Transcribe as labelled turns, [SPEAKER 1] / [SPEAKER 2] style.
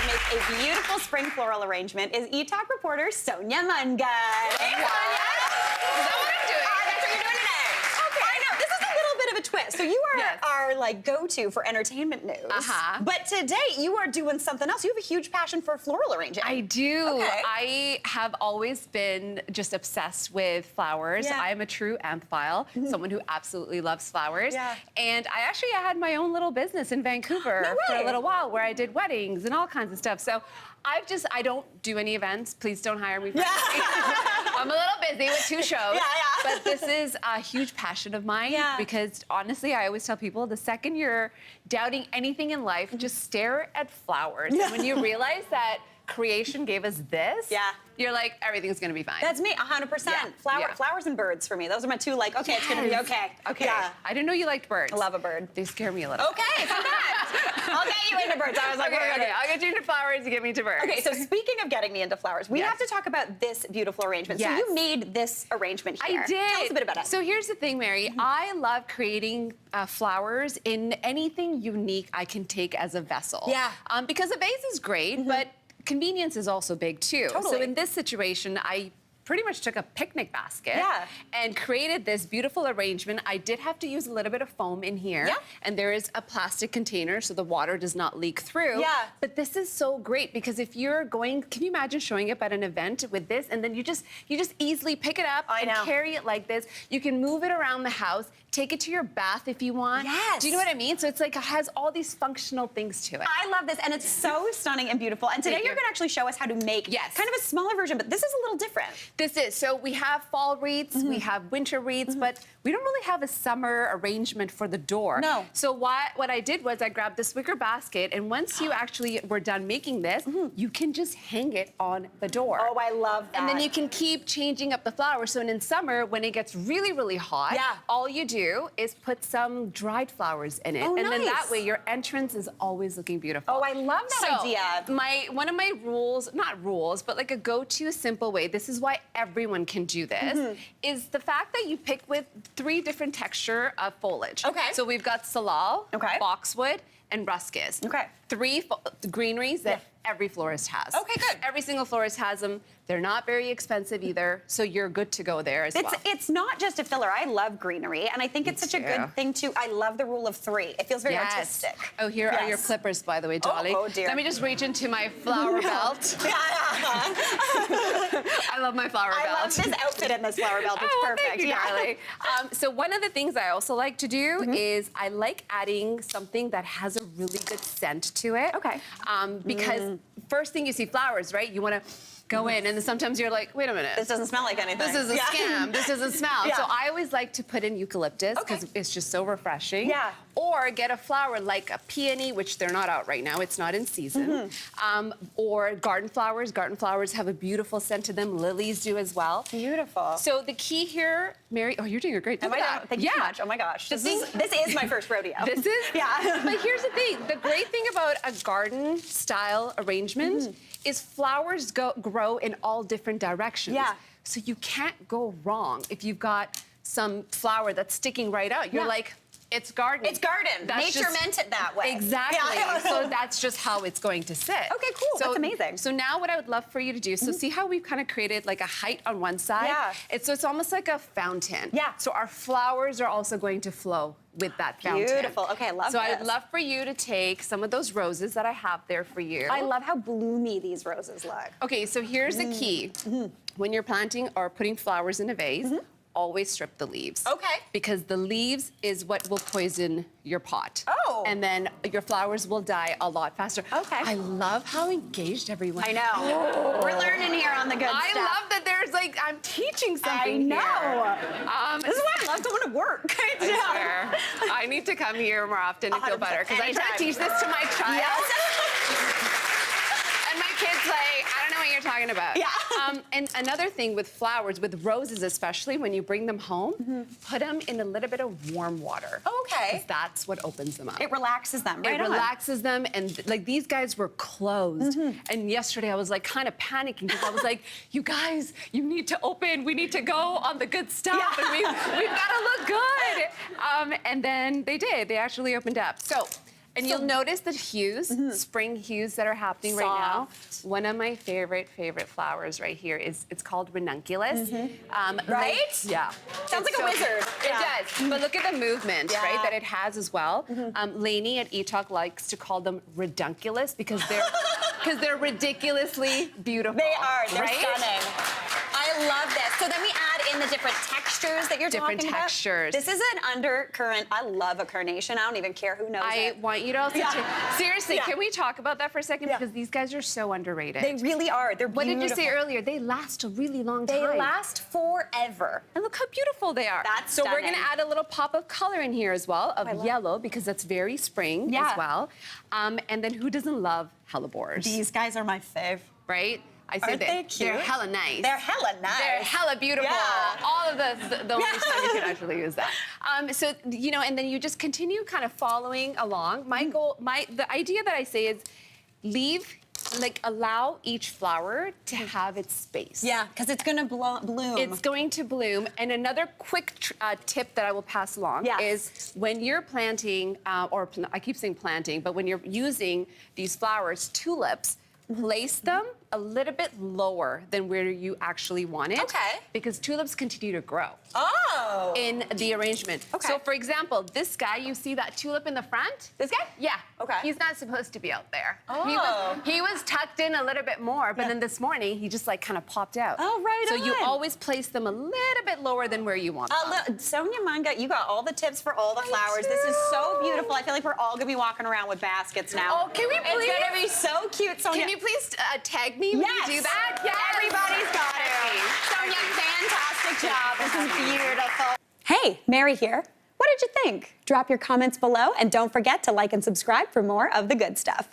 [SPEAKER 1] to make a beautiful spring floral arrangement is Etalk reporter Sonia Mangat. Hey, Sonia!
[SPEAKER 2] Is that what I'm doing?
[SPEAKER 1] That's what you're doing today. Okay. I know. This is a little bit of a twist. So you are our like go-to for entertainment news. But today you are doing something else. You have a huge passion for floral arranging.
[SPEAKER 2] I do.
[SPEAKER 1] Okay.
[SPEAKER 2] I have always been just obsessed with flowers.
[SPEAKER 1] Yeah.
[SPEAKER 2] I'm a true amphiphile, someone who absolutely loves flowers.
[SPEAKER 1] Yeah.
[SPEAKER 2] And I actually had my own little business in Vancouver
[SPEAKER 1] No
[SPEAKER 2] for
[SPEAKER 1] way.
[SPEAKER 2] a little while where I did weddings and all kinds of stuff. So I don't do any events. Please don't hire me for anything. I'm a little busy with 2 shows. But this is a huge passion of mine because honestly, I always tell people the second you're doubting anything in life, just stare at flowers. And when you realize that creation gave us this, you're like, everything's gonna be fine.
[SPEAKER 1] That's me, 100%. Flowers and birds for me. Those are my 2, like, okay, it's gonna be okay.
[SPEAKER 2] Okay. Yeah. I didn't know you liked birds.
[SPEAKER 1] I love a bird.
[SPEAKER 2] They scare me a little.
[SPEAKER 1] Okay, so I'll get you into birds. I was like,
[SPEAKER 2] okay, I'll get you into flowers, you get me into birds.
[SPEAKER 1] Okay, so speaking of getting me into flowers, we have to talk about this beautiful arrangement. So you made this arrangement here.
[SPEAKER 2] I did.
[SPEAKER 1] Tell us a bit about it.
[SPEAKER 2] So here's the thing, Mary. I love creating flowers in anything unique I can take as a vessel.
[SPEAKER 1] Yeah.
[SPEAKER 2] Because a vase is great, but convenience is also big too.
[SPEAKER 1] Totally.
[SPEAKER 2] So in this situation, I pretty much took a picnic basket and created this beautiful arrangement. I did have to use a little bit of foam in here. And there is a plastic container so the water does not leak through. But this is so great because if you're going, can you imagine showing up at an event with this and then you just easily pick it up and carry it like this. You can move it around the house, take it to your bath if you want. Do you know what I mean? So it's like it has all these functional things to it.
[SPEAKER 1] I love this and it's so stunning and beautiful. And today you're gonna actually show us how to make kind of a smaller version, but this is a little different.
[SPEAKER 2] This is, so we have fall wreaths, we have winter wreaths, but we don't really have a summer arrangement for the door.
[SPEAKER 1] No.
[SPEAKER 2] So what I did was I grabbed this wicker basket, and once you actually were done making this, you can just hang it on the door.
[SPEAKER 1] Oh, I love that.
[SPEAKER 2] And then you can keep changing up the flowers. So in summer, when it gets really, really hot, all you do is put some dried flowers in it.
[SPEAKER 1] Oh,
[SPEAKER 2] and then that way your entrance is always looking beautiful.
[SPEAKER 1] Oh, I love that idea.
[SPEAKER 2] One of my rules, not rules, but like a go-to simple way, this is why everyone can do this, is the fact that you pick with 3 different texture of foliage. So we've got salal, boxwood, and ruscus. 3 greeneries that every florist has.
[SPEAKER 1] Good.
[SPEAKER 2] Every single florist has them. They're not very expensive either, so you're good to go there as well.
[SPEAKER 1] It's not just a filler. I love greenery, and I think it's such a good thing too. I love the rule of 3. It feels very artistic.
[SPEAKER 2] Oh, here are your clippers, by the way, Dolly.
[SPEAKER 1] Oh, dear.
[SPEAKER 2] Let me just reach into my flower belt. I love my flower belt.
[SPEAKER 1] I love this outfit and this flower belt. It's perfect.
[SPEAKER 2] Thank you, darling. So one of the things I also like to do is I like adding something that has a really good scent to it. Because first thing you see flowers, right? You want to go in, and then sometimes you're like, wait a minute.
[SPEAKER 1] This doesn't smell like anything.
[SPEAKER 2] This is a scam. This doesn't smell. So I always like to put in eucalyptus because it's just so refreshing. Or get a flower like a peony, which they're not out right now. It's not in season. Or garden flowers. Garden flowers have a beautiful scent to them. Lilies do as well.
[SPEAKER 1] Beautiful.
[SPEAKER 2] So the key here, Mary, oh, you're doing a great job.
[SPEAKER 1] Thank you so much. Oh my gosh. This is my first rodeo.
[SPEAKER 2] This is? But here's the thing. The great thing about a garden style arrangement is flowers grow in all different directions. So you can't go wrong if you've got some flower that's sticking right out. You're like, it's garden.
[SPEAKER 1] It's garden. Nature meant it that way.
[SPEAKER 2] Exactly. So that's just how it's going to sit.
[SPEAKER 1] Okay, cool. That's amazing.
[SPEAKER 2] So now what I would love for you to do, so see how we've kind of created like a height on one side? So it's almost like a fountain. So our flowers are also going to flow with that fountain.
[SPEAKER 1] Beautiful. Okay, I love
[SPEAKER 2] So
[SPEAKER 1] this.
[SPEAKER 2] I'd love for you to take some of those roses that I have there for you.
[SPEAKER 1] I love how bloomy these roses look.
[SPEAKER 2] Okay, so here's the key. When you're planting or putting flowers in a vase, always strip the leaves. Because the leaves is what will poison your pot. And then your flowers will die a lot faster. I love how engaged everyone is.
[SPEAKER 1] I know. We're learning here on the good stuff.
[SPEAKER 2] I love that there's like, I'm teaching something
[SPEAKER 1] I know.
[SPEAKER 2] here.
[SPEAKER 1] This is why I love going to work.
[SPEAKER 2] I need to come here more often and feel better because I try to teach this to my child. And my kids like, I don't know what you're talking about. And another thing with flowers, with roses especially, when you bring them home, put them in a little bit of warm water. Because that's what opens them up.
[SPEAKER 1] It relaxes them, right?
[SPEAKER 2] It relaxes them, and like these guys were closed. And yesterday I was like kind of panicking because I was like, you guys, you need to open. We need to go on the good stuff, and we've got to look good. And then they did. They actually opened up. So And you'll notice the hues, spring hues that are happening right now. One of my favorite flowers right here is, it's called ranunculus.
[SPEAKER 1] Right?
[SPEAKER 2] Yeah.
[SPEAKER 1] Sounds like a wizard.
[SPEAKER 2] It does. But look at the movement, right, that it has as well. Lainey at Etalk likes to call them redunculus because they're ridiculously beautiful.
[SPEAKER 1] They are. They're
[SPEAKER 2] right?
[SPEAKER 1] stunning. I love this. So then we add in the different textures that you're talking about.
[SPEAKER 2] Different textures.
[SPEAKER 1] This is an undercurrent. I love a carnation. I don't even care who knows it.
[SPEAKER 2] I want you to also seriously, can we talk about that for a second? Because these guys are so underrated.
[SPEAKER 1] They really are. They're beautiful.
[SPEAKER 2] What did you say earlier? They last a really long time.
[SPEAKER 1] They last forever.
[SPEAKER 2] And look how beautiful they are.
[SPEAKER 1] That's
[SPEAKER 2] so
[SPEAKER 1] stunning.
[SPEAKER 2] we're going to add a little pop of color in here as well, of yellow, because that's very spring as well. And then who doesn't love hellebores?
[SPEAKER 1] These guys are my fave.
[SPEAKER 2] Right? I say
[SPEAKER 1] Aren't they cute?
[SPEAKER 2] They're hella nice.
[SPEAKER 1] They're hella nice.
[SPEAKER 2] They're hella beautiful.
[SPEAKER 1] Yeah.
[SPEAKER 2] All of the only time you can actually use that. So, you know, and then you just continue kind of following along. My goal, the idea that I say is allow each flower to have its space.
[SPEAKER 1] Yeah, because it's going to bloom.
[SPEAKER 2] It's going to bloom. And another quick tip that I will pass along is when you're planting, I keep saying planting, but when you're using these flowers, tulips, place them a little bit lower than where you actually want it. Okay. Because tulips continue to grow.
[SPEAKER 1] Oh.
[SPEAKER 2] In the arrangement. Okay. So for example, this guy, you see that tulip in the front?
[SPEAKER 1] This guy?
[SPEAKER 2] Yeah.
[SPEAKER 1] Okay.
[SPEAKER 2] He's not supposed to be out there.
[SPEAKER 1] Oh.
[SPEAKER 2] He was tucked in a little bit more, but then this morning he just like kind of popped out.
[SPEAKER 1] Oh, right
[SPEAKER 2] So
[SPEAKER 1] on.
[SPEAKER 2] you always place them a little bit lower than where you want them.
[SPEAKER 1] Look, Sonia Mangat, you got all the tips for all the flowers. This is so beautiful. I feel like we're all gonna be walking around with baskets now.
[SPEAKER 2] Oh, can we please?
[SPEAKER 1] It's gonna be so cute, Sonia.
[SPEAKER 2] Can you please tag me when you do that?
[SPEAKER 1] Yes. Everybody's got it. Sonia, fantastic job. This is beautiful. Hey, Mary here. What did you think? Drop your comments below and don't forget to like and subscribe for more of the good stuff.